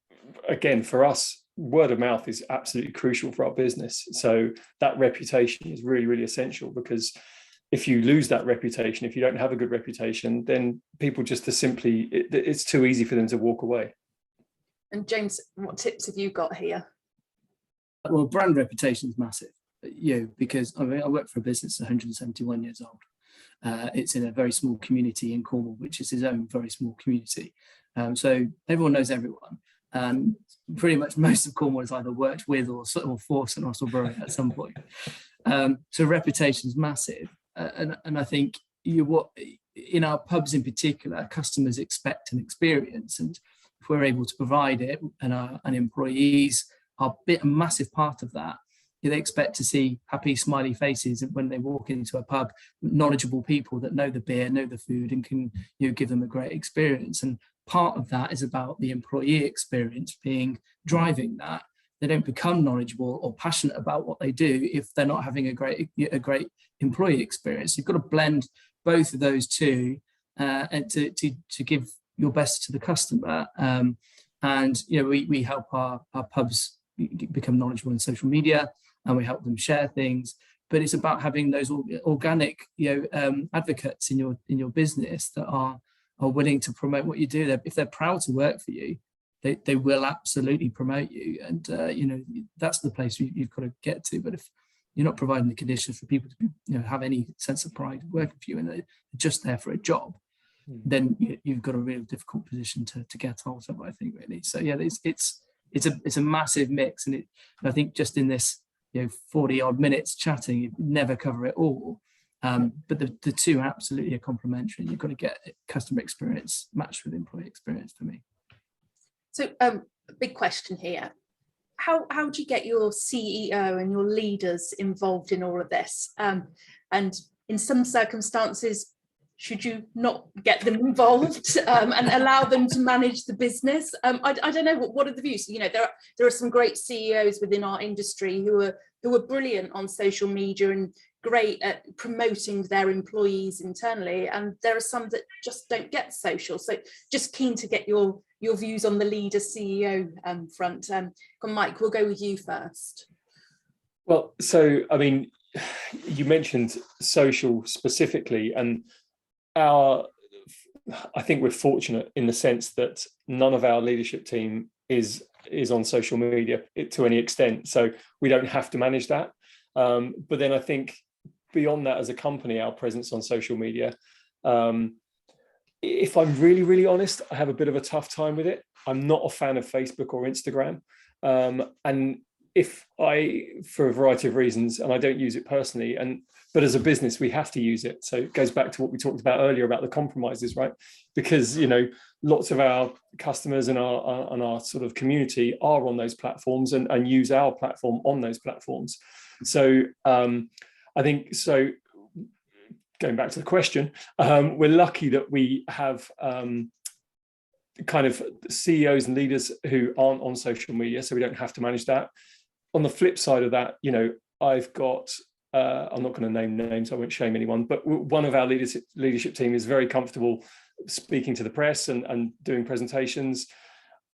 Speaker 3: again, for us, word of mouth is absolutely crucial for our business. So that reputation is really, really essential, because if you lose that reputation, if you don't have a good reputation, then people just it's too easy for them to walk away. And
Speaker 1: James, what tips have you got here?
Speaker 4: Well, brand reputation is massive, because I work for a business that's 171 years old. It's in a very small community in Cornwall, which is his own very small community. So everyone knows everyone. And pretty much most of Cornwall has either worked with or for St Austell Brewery at some point. So reputation is massive. And I think, what in our pubs in particular, customers expect an experience, and if we're able to provide it, and employees are a massive part of that. They expect to see happy, smiley faces when they walk into a pub, knowledgeable people that know the beer, know the food, and can give them a great experience. And part of that is about the employee experience driving that. They don't become knowledgeable or passionate about what they do if they're not having a great employee experience. You've got to blend both of those two and to give your best to the customer. And we help our pubs become knowledgeable in social media, and we help them share things. But it's about having those organic advocates in your business that are willing to promote what you do. If they're proud to work for you, they will absolutely promote you. And that's the place you've got to get to. But if you're not providing the conditions for people to have any sense of pride working for you, and they're just there for a job, then you've got a real difficult position to get out of, I think, really. So yeah, it's a massive mix, and I think just in this 40 odd minutes chatting, you never cover it all. But the two absolutely are complementary. You've got to get customer experience matched with employee experience for me.
Speaker 1: So a big question here. How do you get your CEO and your leaders involved in all of this? And in some circumstances, should you not get them involved and allow them to manage the business? I don't know, what are the views? There are some great CEOs within our industry who are brilliant on social media and great at promoting their employees internally, and there are some that just don't get social. So just keen to get your views on the leader CEO front. Mike, we'll go with you first.
Speaker 3: Well, so I mean, you mentioned social specifically, and I think we're fortunate in the sense that none of our leadership team is on social media to any extent, so we don't have to manage that. But then I think beyond that, as a company, our presence on social media, if I'm really, really honest, I have a bit of a tough time with it. I'm not a fan of Facebook or Instagram. And if for a variety of reasons, and I don't use it personally, but as a business, we have to use it. So it goes back to what we talked about earlier about the compromises, right? Because, lots of our customers and our sort of community are on those platforms and use our platform on those platforms. So I think, so going back to the question, we're lucky that we have kind of CEOs and leaders who aren't on social media, so we don't have to manage that. On the flip side of that, I've got, I'm not going to name names, I won't shame anyone, but one of our leadership team is very comfortable speaking to the press and doing presentations.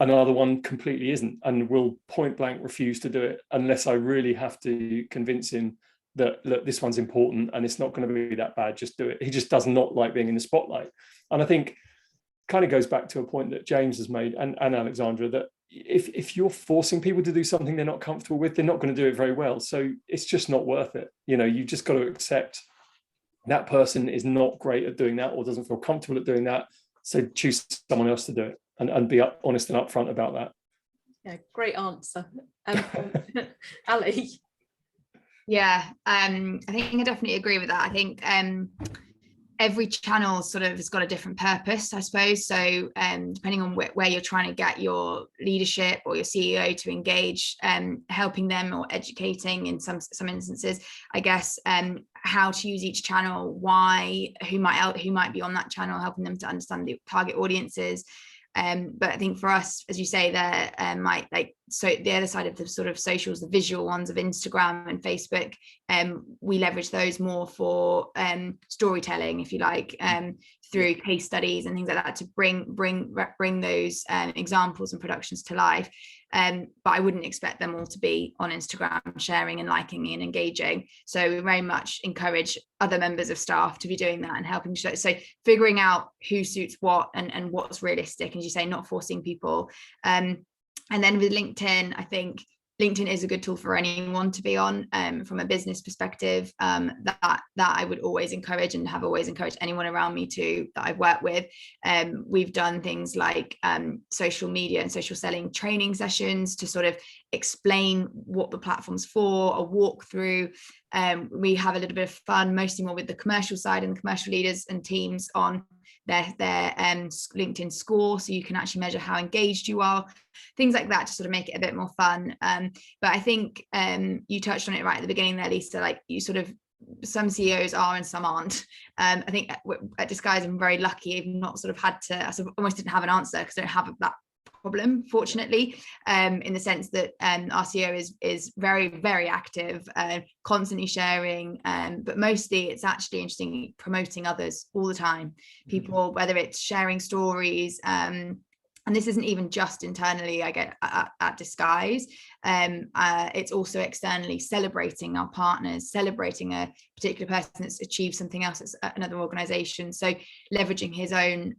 Speaker 3: Another one completely isn't, and will point blank refuse to do it unless I really have to convince him that, look, this one's important and it's not going to be that bad, just do it. He just does not like being in the spotlight. And I think kind of goes back to a point that James has made and Alexandra, that if you're forcing people to do something they're not comfortable with, they're not going to do it very well. So it's just not worth it. You just got to accept that person is not great at doing that or doesn't feel comfortable at doing that. So choose someone else to do it and be honest and upfront about that.
Speaker 1: Yeah, great answer. Ali?
Speaker 2: Yeah, I think I definitely agree with that. I think every channel sort of has got a different purpose, I suppose. So depending on where you're trying to get your leadership or your CEO to engage, helping them or educating in some instances, I guess, how to use each channel, who might be on that channel, helping them to understand the target audiences. But I think for us, as you say, there so the other side of the sort of socials, the visual ones of Instagram and Facebook, we leverage those more for storytelling, if you like, through case studies and things like that to bring those examples and productions to life. But I wouldn't expect them all to be on Instagram sharing and liking and engaging. So we very much encourage other members of staff to be doing that and helping. So figuring out who suits what and what's realistic, as you say, not forcing people. And then with LinkedIn, I think LinkedIn is a good tool for anyone to be on, from a business perspective. That I would always encourage, and have always encouraged anyone around me to that I've worked with. We've done things like social media and social selling training sessions to sort of explain what the platform's for, a walkthrough. We have a little bit of fun, mostly more with the commercial side and the commercial leaders and teams on their LinkedIn score, so you can actually measure how engaged you are, things like that, to sort of make it a bit more fun. But I think you touched on it right at the beginning there, Lisa, like you sort of, some CEOs are and some aren't. I think at Disguise I'm very lucky. I've not sort of had to, I sort of almost didn't have an answer because I don't have that problem, fortunately, in the sense that our CEO is very, very active, constantly sharing, but mostly it's actually interesting promoting others all the time. People, whether it's sharing stories, and this isn't even just internally, I get at Disguise, it's also externally, celebrating our partners, celebrating a particular person that's achieved something else at another organization. So leveraging his own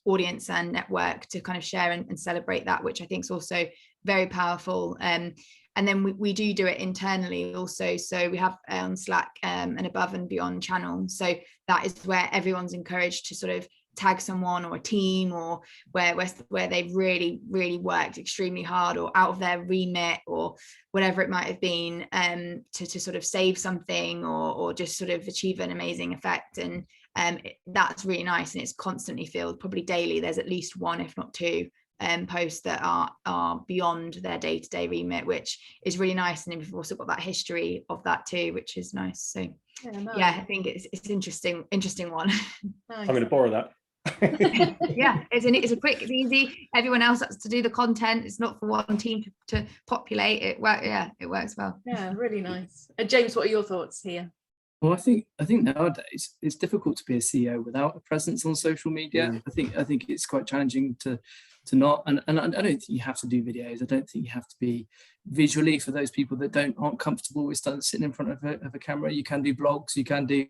Speaker 2: audience and network to kind of share and celebrate that, which I think is also very powerful. And then we do it internally also. So we have on Slack an above and beyond channel. So that is where everyone's encouraged to sort of tag someone or a team, or where they've really worked extremely hard or out of their remit or whatever it might have been, to sort of save something or just sort of achieve an amazing effect. And that's really nice, and it's constantly filled. Probably daily there's at least one, if not two, posts that are beyond their day-to-day remit, which is really nice. And we've also got that history of that too, which is nice. So yeah, I think it's interesting one. Nice.
Speaker 3: I'm going to borrow that.
Speaker 2: Yeah, it's a quick, it's easy. Everyone else has to do the content. It's not for one team to populate it. It works well.
Speaker 1: Yeah, really nice. James, what are your thoughts here?
Speaker 4: Well, I think nowadays it's difficult to be a CEO without a presence on social media. I think it's quite challenging to not, and I don't think you have to do videos. I don't think you have to be visually, for those people that aren't comfortable with sitting in front of a camera. You can do blogs, you can do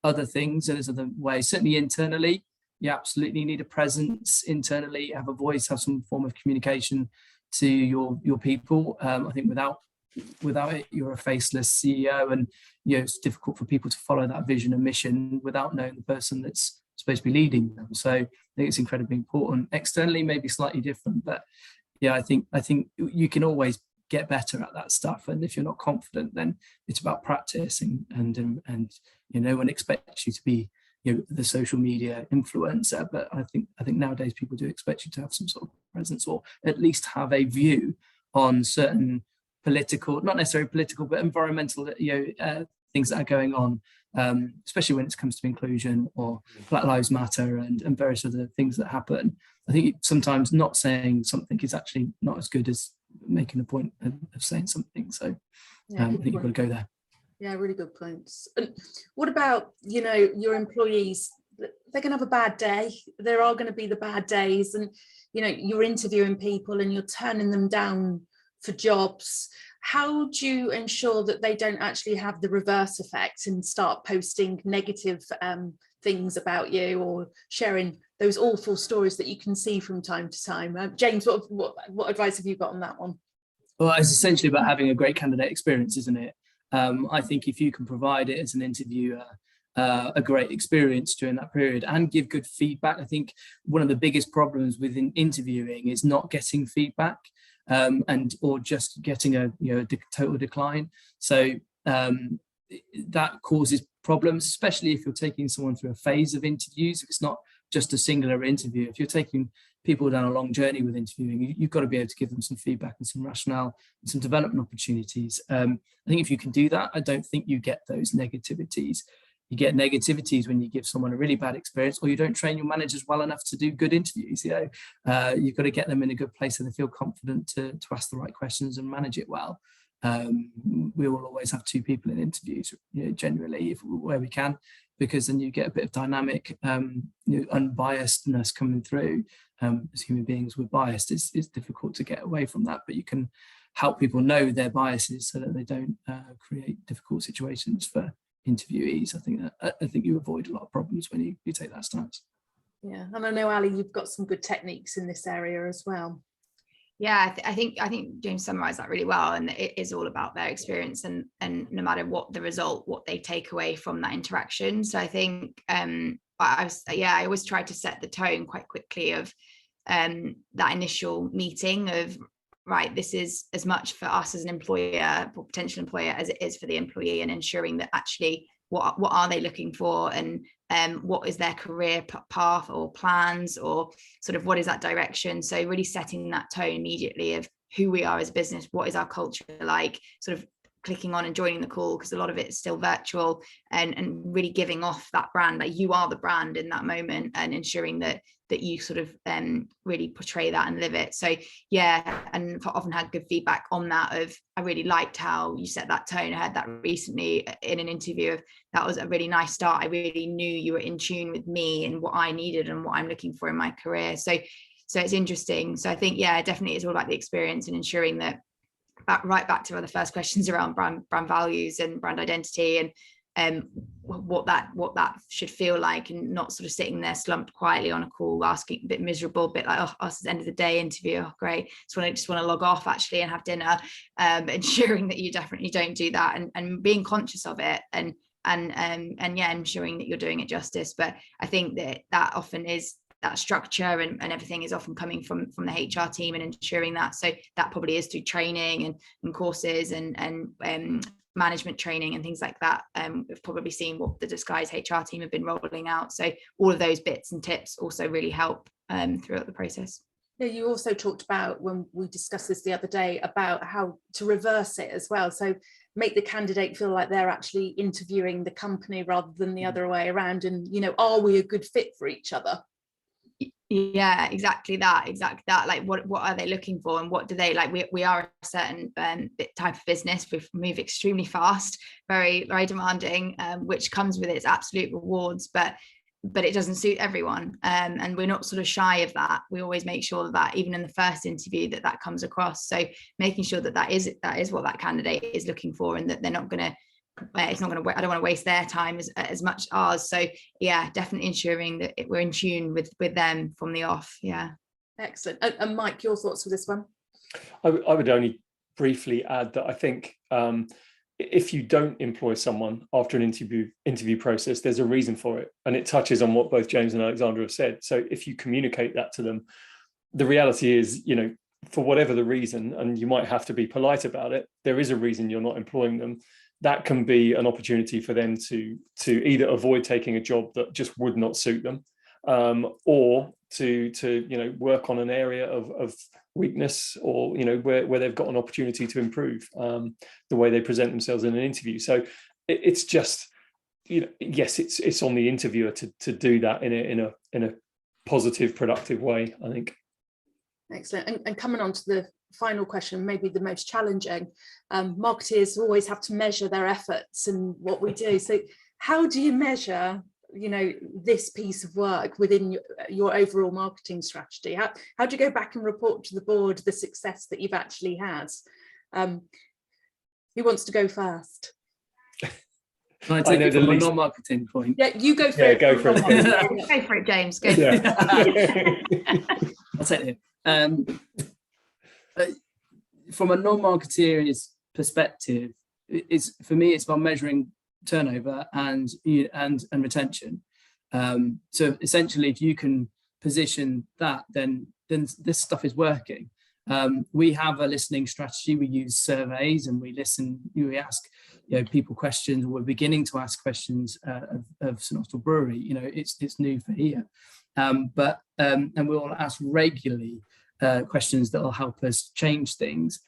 Speaker 4: other things, and there's other ways. Certainly internally, you absolutely need a presence internally, have a voice, have some form of communication to your people. I think without it, you're a faceless CEO, and it's difficult for people to follow that vision and mission without knowing the person that's supposed to be leading them. So I think it's incredibly important. Externally, maybe slightly different, but yeah, I think you can always get better at that stuff. And if you're not confident, then it's about practice, and no one expects you to be the social media influencer, but I think nowadays people do expect you to have some sort of presence, or at least have a view on certain political, not necessarily political, but environmental things that are going on, especially when it comes to inclusion or Black Lives Matter and various other things that happen. I think sometimes not saying something is actually not as good as making a point of saying something. So I think you've got to go there.
Speaker 1: Yeah, really good points. And what about, your employees? They're going to have a bad day. There are going to be the bad days, and, you're interviewing people and you're turning them down for jobs. How do you ensure that they don't actually have the reverse effect and start posting negative things about you, or sharing those awful stories that you can see from time to time? James, what advice have you got on that one?
Speaker 4: Well, it's essentially about having a great candidate experience, isn't it? I think if you can provide it as an interviewer a great experience during that period and give good feedback. I think one of the biggest problems within interviewing is not getting feedback, or just getting a total decline. So that causes problems, especially if you're taking someone through a phase of interviews. If it's not just a singular interview, if you're taking people down a long journey with interviewing, you've got to be able to give them some feedback and some rationale and some development opportunities. I think if you can do that, I don't think you get those negativities. You get negativities when you give someone a really bad experience, or you don't train your managers well enough to do good interviews. You've got to get them in a good place so they feel confident to ask the right questions and manage it well. We will always have two people in interviews, generally, where we can, because then you get a bit of dynamic, unbiasedness coming through. As human beings, we're biased. It's difficult to get away from that, but you can help people know their biases so that they don't create difficult situations for interviewees. I think you avoid a lot of problems when you take that stance.
Speaker 1: Yeah, and I know, Ali, you've got some good techniques in this area as well.
Speaker 2: Yeah, I think James summarised that really well, and it is all about their experience, and no matter what the result, what they take away from that interaction. So I think I always try to set the tone quite quickly of that initial meeting of, right, this is as much for us as an employer or potential employer as it is for the employee, and ensuring that actually what are they looking for, and what is their career path or plans, or sort of what is that direction. So really setting that tone immediately of who we are as a business, what is our culture like, sort of clicking on and joining the call, because a lot of it is still virtual, and really giving off that brand, like you are the brand in that moment, and ensuring that you sort of really portray that and live it. So yeah, and I've often had good feedback on that of, I really liked how you set that tone. I heard that recently in an interview of, that was a really nice start. I really knew you were in tune with me and what I needed and what I'm looking for in my career. So it's interesting. So I think, yeah, definitely it's all about the experience and ensuring that, right back to the first questions around brand values and brand identity, and what that should feel like, and not sort of sitting there slumped quietly on a call asking, a bit miserable, a bit like, oh, us at the end of the day interview, oh great, just want to log off actually and have dinner. Ensuring that you definitely don't do that, and being conscious of it, and yeah, ensuring that you're doing it justice. But I think that often is, that structure and everything is often coming from the HR team, and ensuring that. So that probably is through training and courses and management training and things like that. We've probably seen what the Disguise HR team have been rolling out. So all of those bits and tips also really help throughout the process.
Speaker 1: Yeah, you also talked about, when we discussed this the other day, about how to reverse it as well. So make the candidate feel like they're actually interviewing the company rather than the other way around. And, are we a good fit for each other?
Speaker 2: Yeah, exactly that. Like what are they looking for, and what do they like? We are a certain type of business. We move extremely fast, very, very demanding, which comes with its absolute rewards, but it doesn't suit everyone, and we're not sort of shy of that. We always make sure that even in the first interview that comes across. So making sure that is what that candidate is looking for, and that they're not going to, I don't want to waste their time as much ours. So yeah, definitely ensuring that we're in tune with them from the off. Yeah,
Speaker 1: excellent. And Mike, your thoughts with this one?
Speaker 3: I would only briefly add that I think if you don't employ someone after an interview process, there's a reason for it, and it touches on what both James and Alexandra have said. So if you communicate that to them, the reality is, for whatever the reason, and you might have to be polite about it, there is a reason you're not employing them. That can be an opportunity for them to either avoid taking a job that just would not suit them, or to work on an area of weakness, or where they've got an opportunity to improve the way they present themselves in an interview. So it's just, yes, it's on the interviewer to do that in a positive, productive way, I think. Excellent.
Speaker 1: And coming on to the final question, maybe the most challenging, marketeers always have to measure their efforts and what we do. So how do you measure, this piece of work within your overall marketing strategy? How do you go back and report to the board the success that you've actually had? Who wants to go first?
Speaker 4: Can I take it from a non-marketing point?
Speaker 1: Yeah, you go for it.
Speaker 3: Go for it.
Speaker 2: Go for it, James. Go.
Speaker 3: Yeah.
Speaker 4: I'll take it. From a non-marketeer's perspective, for me it's about measuring turnover and retention. So essentially, if you can position that, then this stuff is working. We have a listening strategy. We use surveys and we listen. We ask people questions. We're beginning to ask questions of St Austell Brewery. It's new for here, and we'll ask regularly questions that will help us change things.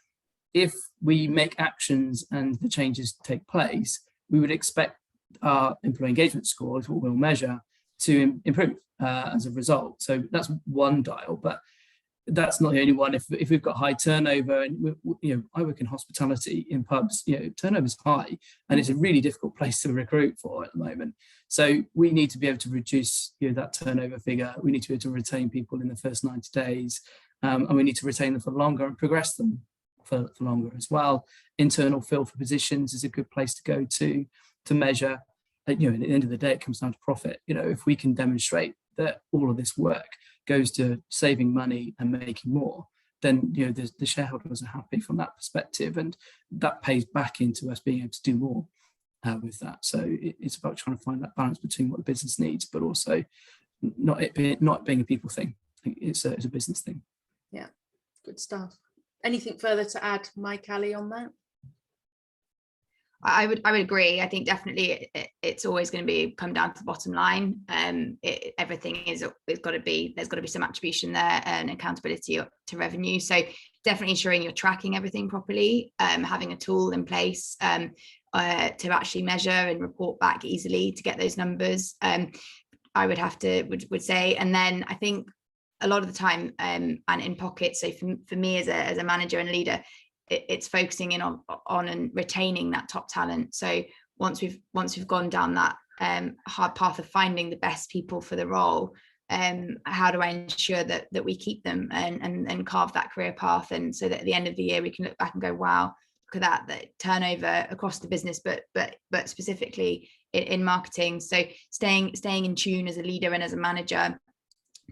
Speaker 4: If we make actions and the changes take place, we would expect our employee engagement scores, what we'll measure, to improve as a result. So that's one dial, but that's not the only one. If we've got high turnover, and I work in hospitality in pubs, turnover is high, and it's a really difficult place to recruit for at the moment. So we need to be able to reduce that turnover figure. We need to be able to retain people in the first 90 days, and we need to retain them for longer and progress them for longer as well. Internal fill for positions is a good place to go to measure. At the end of the day, it comes down to profit. If we can demonstrate that all of this work goes to saving money and making more, then the shareholders are happy from that perspective, and that pays back into us being able to do more with that. So it's about trying to find that balance between what the business needs, but also not being a people thing. I think it's a business thing.
Speaker 1: Yeah, good stuff. Anything further to add, Mike, Ali, on that?
Speaker 2: I would agree. I think definitely it's always going to come down to the bottom line. Everything there's got to be some attribution there and accountability to revenue. So definitely ensuring you're tracking everything properly, having a tool in place to actually measure and report back easily to get those numbers. I would say, and then I think a lot of the time and in pockets. So for me as a manager and leader, it's focusing in on and retaining that top talent. So once we've gone down that hard path of finding the best people for the role, how do I ensure that we keep them and carve that career path, and so that at the end of the year we can look back and go, wow, look at that turnover across the business, but specifically in marketing. So staying in tune as a leader and as a manager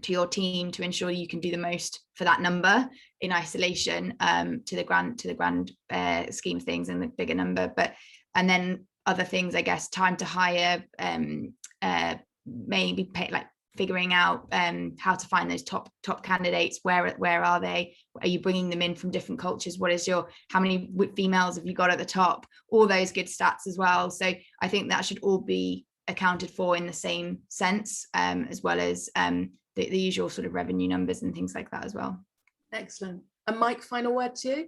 Speaker 2: to your team to ensure you can do the most for that number in isolation, to the grand scheme of things and the bigger number. And then other things, I guess, time to hire, maybe figuring out how to find those top candidates. Where are they? Are you bringing them in from different cultures? How many females have you got at the top? All those good stats as well. So I think that should all be accounted for in the same sense, as well as the usual sort of revenue numbers and things like that as well.
Speaker 1: Excellent. And Mike, final word to you?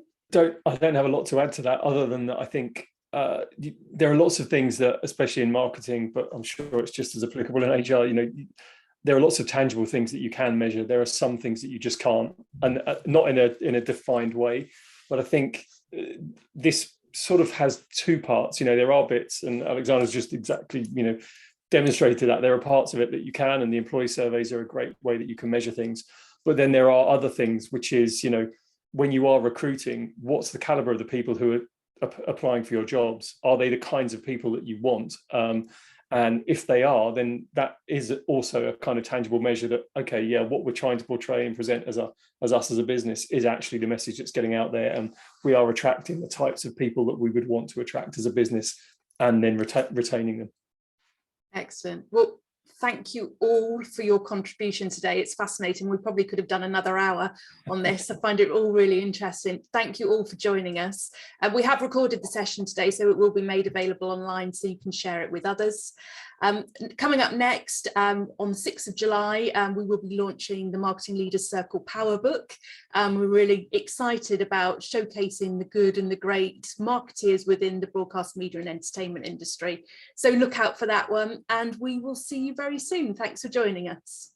Speaker 3: I don't have a lot to add to that, other than that I think there are lots of things that, especially in marketing, but I'm sure it's just as applicable in HR, there are lots of tangible things that you can measure. There are some things that you just can't, and not in a defined way. But I think this sort of has two parts. There are bits, and Alexandra's just exactly, demonstrated that there are parts of it that you can, and the employee surveys are a great way that you can measure things. But then there are other things, which is, when you are recruiting, what's the caliber of the people who are applying for your jobs? Are they the kinds of people that you want? And if they are, then that is also a kind of tangible measure that, okay, yeah, what we're trying to portray and present as us as a business is actually the message that's getting out there, and we are attracting the types of people that we would want to attract as a business, and then retaining them.
Speaker 1: Excellent. Well, thank you all for your contribution today. It's fascinating. We probably could have done another hour on this. I find it all really interesting. Thank you all for joining us. We have recorded the session today, so it will be made available online so you can share it with others. Coming up next, on the 6th of July, we will be launching the Marketing Leaders Circle Power Book. We're really excited about showcasing the good and the great marketeers within the broadcast media and entertainment industry. So look out for that one, and we will see you very soon. Thanks for joining us.